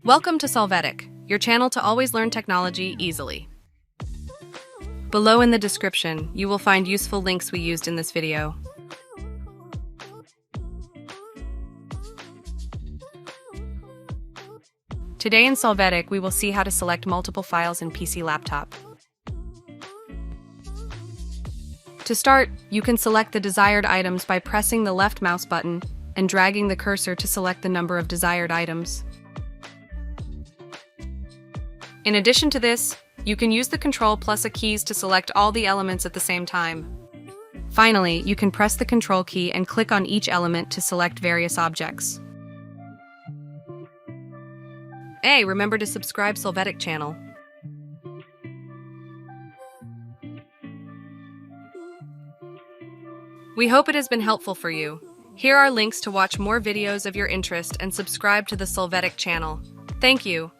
Welcome to Solvetic, your channel to always learn technology easily. Below in the description, you will find useful links we used in this video. Today in Solvetic, we will see how to select multiple files in PC laptop. To start, you can select the desired items by pressing the left mouse button and dragging the cursor to select the number of desired items. In addition to this, you can use the Ctrl plus A keys to select all the elements at the same time. Finally, you can press the Ctrl key and click on each element to select various objects. Hey, remember to subscribe Solvetic channel. We hope it has been helpful for you. Here are links to watch more videos of your interest and subscribe to the Solvetic channel. Thank you.